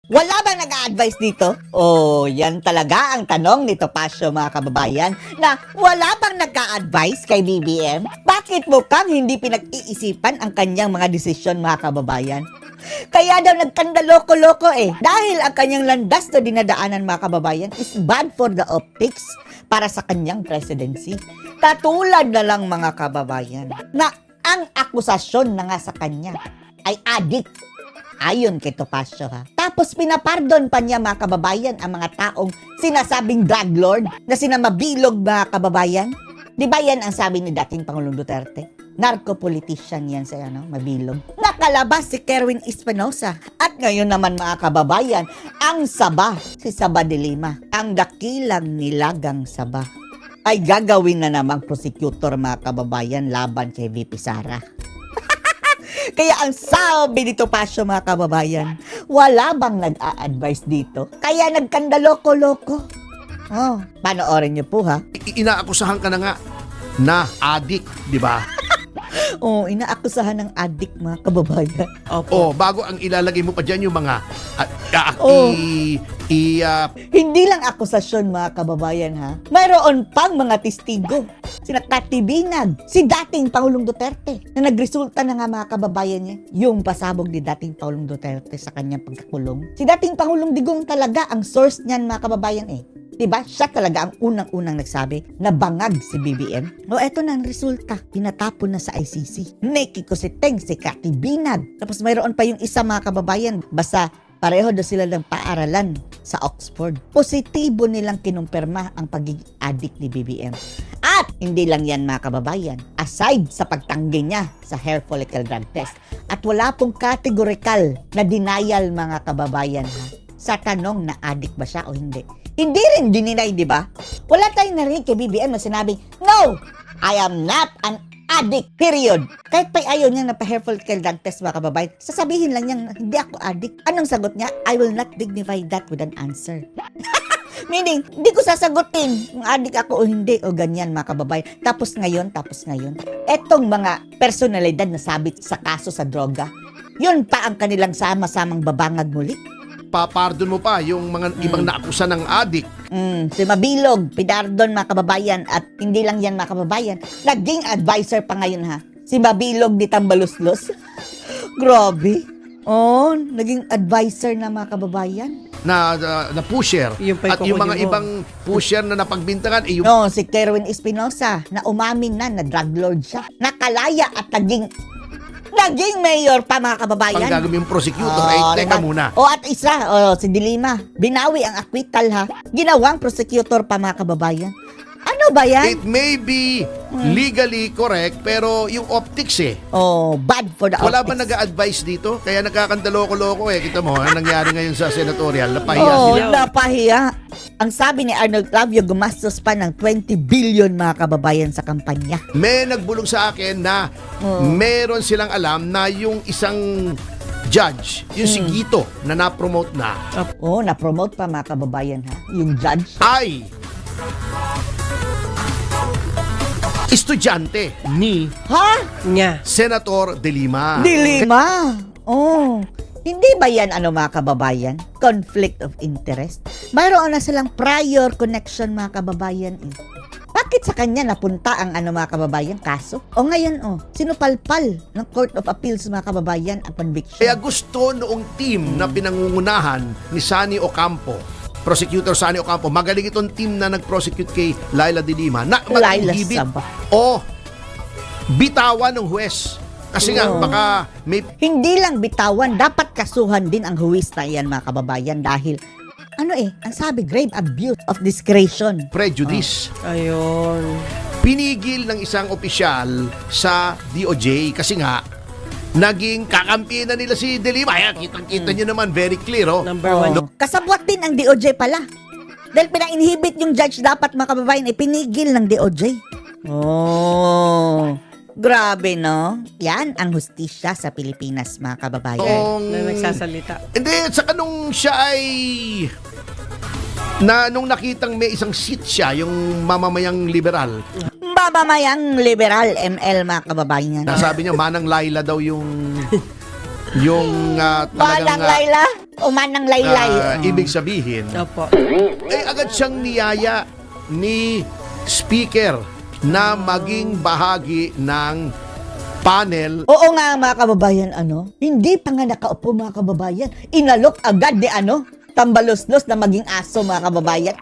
Wala bang nag-a-advise dito? Oh, yan talaga ang tanong ni Topacio mga kababayan, na wala bang nag-a-advise kay BBM? Bakit mukhang hindi pinag-iisipan ang kanyang mga desisyon mga kababayan? Kaya daw nagkandaloko-loko dahil ang kanyang landas na dinadaanan mga kababayan is bad for the optics para sa kanyang presidency. Katulad na lang mga kababayan na ang akusasyon na nga sa kanya ay addict. Ayon kay Topacio ha. Tapos pinapardon pa niya mga kababayan ang mga taong sinasabing drug lord na sina Mabilog mga kababayan. Di ba yan ang sabi ni dating Pangulong Duterte? Narco-politician yan sa Mabilog. Nakalabas si Kerwin Espinosa. At ngayon naman mga kababayan, ang Saba, si Saba de Lima, ang dakilang nilagang Saba, ay gagawin na namang prosecutor mga kababayan laban kay VP Sara. Kaya ang sabi ni Topacio mga kababayan, wala bang nag-a-advise dito? Kaya nagkandaloko-loko. Oh, panoorin niyo po ha. Inaakusahan ka na nga na adik, di ba? Oh, inaakusahan ng addict mga kababayan. O, bago ang ilalagay mo pa dyan yung mga Oh. Hindi lang akusasyon mga kababayan ha. Mayroon pang mga testigo. Sina Cathy Binag, si dating Pangulong Duterte, na nagresulta na nga mga kababayan niya yung pasabog ni dating Pangulong Duterte sa kanyang pagkakulong. Si dating Pangulong Digong talaga ang source niyan mga kababayan Diba? Siya talaga ang unang-unang nagsabi na bangag si BBM. O eto na ang resulta. Pinatapon na sa ICC. Neki ko si Teng, si Cathy Binag. Tapos mayroon pa yung isa mga kababayan. Basta pareho daw sila ng paaralan sa Oxford. Positibo nilang kinumpirma ang pagiging addict ni BBM. At hindi lang yan mga kababayan. Aside sa pagtanggi niya sa hair follicle drug test. At wala pong categorical na denial mga kababayan sa tanong na addict ba siya o hindi. Hindi rin dininay, di ba? Wala tayong narinig kay BBM na sinabing, no, I am not an addict, period. Kahit pa ayaw niya na pa-hair follicle drug test mga kababayan, sasabihin lang niya, hindi ako addict. Anong sagot niya? I will not dignify that with an answer. Meaning, hindi ko sasagutin kung addict ako o hindi o ganyan mga kababayan. Tapos ngayon. Etong mga personalidad na sabit sa kaso sa droga, yun pa ang kanilang sama-samang babangag muli. Papardon mo pa yung mga ibang naakusa ng adik. Si Mabilog, pinardon mga kababayan, at hindi lang yan mga kababayan, naging advisor pa ngayon ha. Si Mabilog di Tambaluslos. Grabe. Oh, naging advisor na mga kababayan. Na pusher. At yung mga ibang pusher na napagbintangan, yung No, si Kerwin Espinosa na umamin na drug lord siya. Nakalaya at naging mayor pa mga kababayan. pang gagawin yung prosecutor. Teka muna. At isa, si Dilima, binawi ang acquittal ha. Ginawang prosecutor pa mga kababayan. Ano ba yan? It may be legally correct, pero yung optics Bad for the wala ba optics. nag-a-advise dito? Kaya nagkakandaloko-loko Kita mo, ang nangyari ngayon sa senatorial, napahiya sila. Napahiya. Ang sabi ni Arnold Clavio, gumastos pa ng 20 billion mga kababayan sa kampanya. May nagbulong sa akin na meron silang alam na yung isang judge, yung si Gito na na-promote na, Na-promote pa mga kababayan ha. Yung judge. ay estudyante ni Senator De Lima. Dilima. Hindi ba yan mga kababayan? Conflict of interest? Mayroon na silang prior connection mga kababayan Bakit sa kanya napunta ang mga kababayan kaso? O ngayon sinupalpal ng Court of Appeals mga kababayan ang conviction. Kaya gusto noong team na pinangungunahan ni Sunny Ocampo, Prosecutor Sunny Ocampo, magaling itong team na nag-prosecute kay Laila De Lima, na mag-inhibit o bitawan ng huwes. Kasi nga, baka may Hindi lang bitawan, dapat kasuhan din ang huwis na yan mga kababayan dahil ang sabi, grave abuse of discretion. prejudice. Ayun. Pinigil ng isang opisyal sa DOJ kasi nga, naging kakampi na nila si De Lima. Ayan, kitang-kita nyo naman, very clear. Number one. Kasabwat din ang DOJ pala. Dahil pinang-inhibit yung judge, dapat mga kababayan pinigil ng DOJ. Grabe no? Yan ang hustisya sa Pilipinas mga kababayan. Na nagsasalita. Hindi, saka nung siya ay nung nakitang may isang seat siya, yung mamamayang liberal, Mamamayang liberal ML mga kababayan. nasabi niya, Manang Laila daw yung yung Manang talagang Layla o Manang Laylay. ibig sabihin, Opo. ay agad siyang niyaya ni Speaker na maging bahagi ng panel. Oo nga mga kababayan, hindi pa nga nakaupo mga kababayan. Inalok agad ni tambalos-los na maging aso mga kababayan.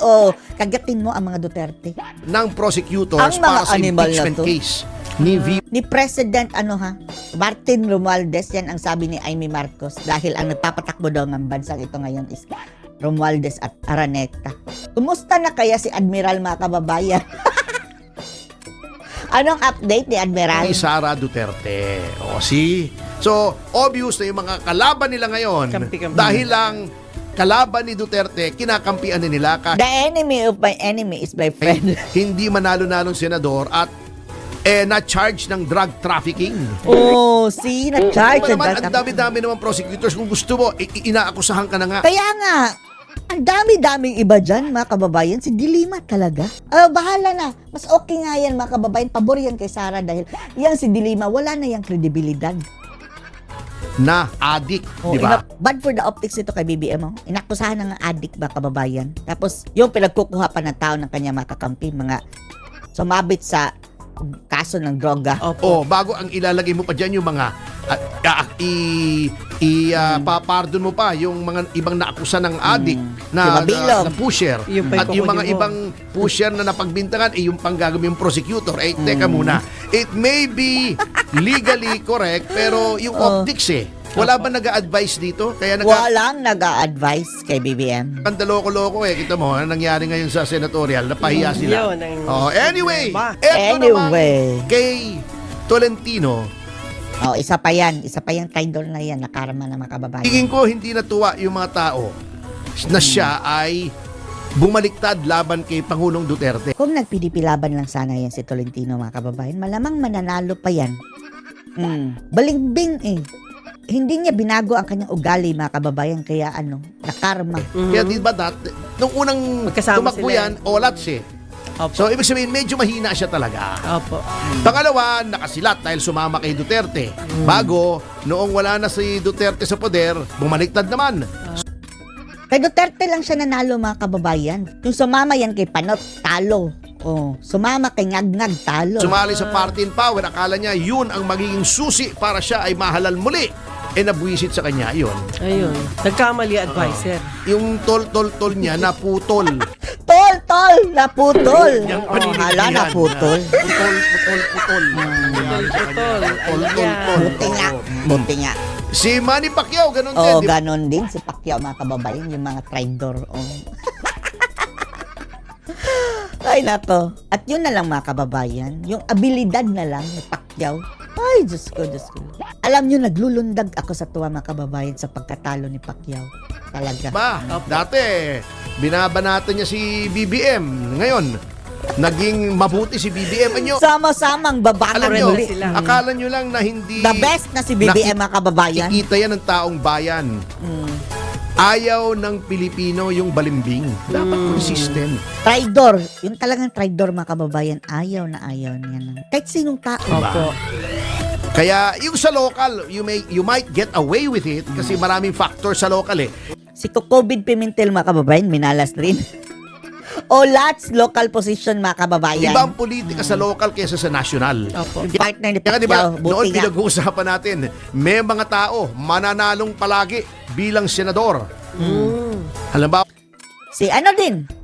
Oo, kagatin mo ang mga Duterte. Ng prosecutors Ang mga para sa animal na impeachment to. case ni Ni President Martin Romualdez, yan ang sabi ni Amy Marcos dahil ang nagpapatakbo daw ng bansang ito ngayon is Romualdez at Araneta. Kumusta na kaya si Admiral mga kababayan? Anong update ni Admiral? ni Sara Duterte. So, obvious na yung mga kalaban nila ngayon Kampi-kampi. dahil lang kalaban ni Duterte, kinakampian din nila kahit The enemy of my enemy is my friend. hindi manalo-nalong senador at na-charge ng drug trafficking. Oh, na-charge. Diba naman, ang dami-dami naman prosecutors. Kung gusto mo, inaakusahan ka na nga. Kaya nga, ang dami-daming iba dyan, mga kababayan. Si Dilima talaga. Bahala na. Mas okay nga yan, mga kababayan. Pabor yan kay Sara dahil yan si Dilima, wala na yung kredibilidad. Na addict, Oh, di ba? bad for the optics ito kay BBM. Inakusahan ng addict ba kababayan? Tapos yung pinagkukuha pa ng tao ng kanya mga kakampi, mga sumabit sa kaso ng droga. Opo. Bago ang ilalagay mo pa dyan yung mga papardon mo pa yung mga ibang naakusa ng addict Si na Mabilog. pusher Yung pa at yung mga kukunin mo. ibang pusher na napagbintangan yung panggagawin yung prosecutor. Teka muna. It may be legally correct pero yung optics wala ba nag-a-advise dito? Kaya Walang nag-a-advise kay BBM. loko-loko kita mo, ang nangyari ngayon sa senatorial, napahiya sila. Yun ang Anyway, problema. eto naman Anyway. kay Tolentino, Isa pa yan. Isa pa yung traitor na yan. Nakarma na mga kababayan. tingin ko hindi natuwa yung mga tao na siya ay bumaliktad laban kay Pangulong Duterte. Kung nag-PDP laban lang sana yan si Tolentino mga kababayan, malamang mananalo pa yan. Balimbing Hindi niya binago ang kanyang ugali mga kababayan, kaya nakarma. Kaya di ba nung unang Magkasama tumakbo sila. yan, olats Opo. So, ibig sabihin, medyo mahina siya talaga. Opo. Pangalawa, nakasilat dahil sumama kay Duterte. Bago, noong wala na si Duterte sa poder, bumaliktad naman. Kay Duterte lang siya nanalo mga kababayan. Yung sumama yan kay Panot, talo. Sumama kay Ngag-Ngag, talo. Sumali sa party in power, akala niya yun ang magiging susi para siya ay mahalal muli. Nabwisit sa kanya, yun. Ayun. Nagkamali advisor. Yung tol niya naputol. Tol, naputol. Yang Hala, naputol. Putol. Putol. Buti nga. Si Manny Pacquiao, ganun din. di ba? Ganon din si Pacquiao mga kababayan, yung mga traitor. Ay, nako. At yun na lang mga kababayan, yung abilidad na lang ni Pacquiao. Ay, Diyos ko. Alam nyo, naglulundag ako sa tuwa mga kababayan sa pagkatalo ni Pacquiao. Talaga. Dati, binabanatan niya si BBM. Ngayon, naging mabuti si BBM. Sama-samang babaka Alam nyo, muli. sila. akala nyo lang na hindi The best na si BBM mga kababayan. ikita yan ng taong bayan. Ayaw ng Pilipino yung balimbing. Dapat consistent. Traidor. Yung talagang traidor mga kababayan. Ayaw na ayaw niya. Kahit sinong tao. Opo. Kaya yung sa local, you might get away with it kasi maraming factor sa local Si COVID Pimentel mga kababayan, minalas rin. Olats, local position mga kababayan. Ibang politika sa local kaysa sa national. Opo. Yung partner ni Kaya diba, Pacquiao, noon buti nga. pinag-uusapan natin, may mga tao mananalong palagi bilang senador. Halimbawa, Si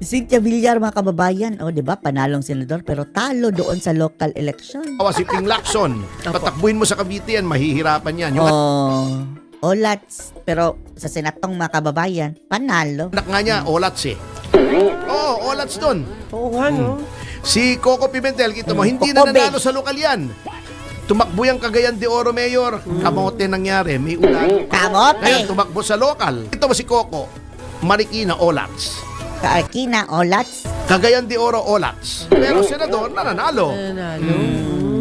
Cynthia Villar mga kababayan. Di ba, panalong senador pero talo doon sa local election. si Ping Lacson, patakbuhin mo sa Cavite yan, mahihirapan yan. Yung Olats. Pero sa senatong mga kababayan, panalo. anak nga niya, Olats Olats doon. Oo nga, no? Si Coco Pimentel, kita mo, hindi na Coco nanalo sa lokal yan. Tumakbo yung Cagayan de Oro Mayor, kamote nangyari, may ulan. Kamote. Ngayon, tumakbo sa lokal. Ito mo si Coco, Marikina, Olats. Kaarkina, Olats. Cagayan de Oro, Olats. Pero senador, nananalo. Nanalo.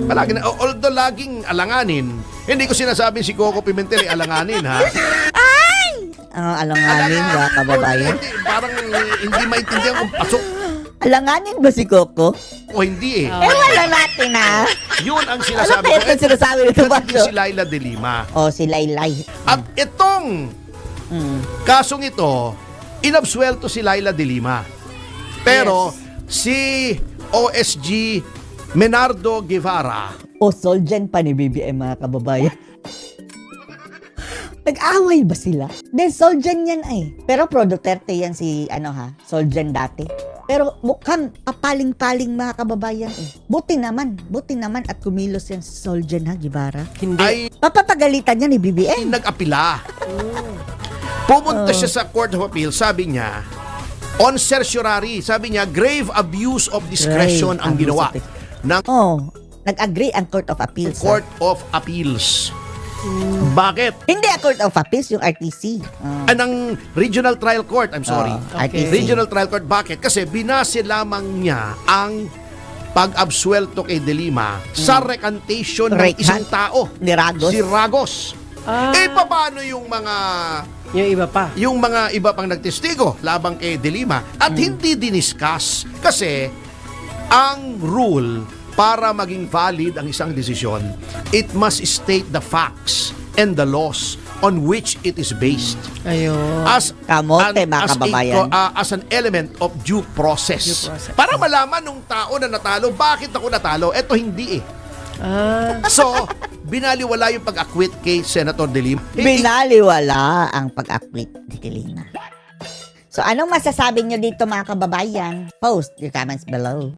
Palagi na, although laging alanganin, hindi ko sinasabing si Coco Pimentel ay alanganin, ha? Alanganin ba, kababayan? Parang hindi maintindihan kung pasok. Alanganin ba si Coco? O hindi eh. Wala natin Yun ang Ano sinasabi kaya ko. itong sinasabi nito ba? Ito si Laila de Lima. Oh, si Laylay. At itong kasong ito, inabsuelto si Laila de Lima. Pero si OSG Menardo Guevara, O Solgen pa ni BBM, mga kababayan. Nag-away ba sila? Then Solgen yan ay. Pero pro Duterte yan si, Solgen dati. Pero mukhang papaling-paling, mga kababayan eh. Buti naman at kumilos yan si Solgen, Guevara. Hindi. ay Papapagalitan niya ni BBM. nag-apila. Pumunta siya sa Court of Appeal, sabi niya, on certiorari, sabi niya, grave abuse of discretion ang ginawa ng Nag-agree ang Court of Appeals. Court of Appeals. Bakit? Hindi ang Court of Appeals, yung RTC. Anong Regional Trial Court, I'm sorry. RTC. Regional Trial Court, bakit? Kasi binase lamang niya ang pag-absuelto kay De Lima sa recantation ng isang tao. Ni Ragos. Si Ragos. Paano yung Yung mga iba pang nagtestigo labang kay De Lima at hindi diniscuss kasi ang rule para maging valid ang isang desisyon, it must state the facts and the laws on which it is based Ayun. as Kamote, mga kababayan. as an element of due process. Due process. Para malaman nung tao na natalo, bakit ako natalo? Eto hindi eh. So, binaliwala yung pag-acquit kay Senator De Lima. Binaliwala ang pag-acquit ni De Lima. So, anong masasabi nyo dito, mga kababayan? Post your comments below.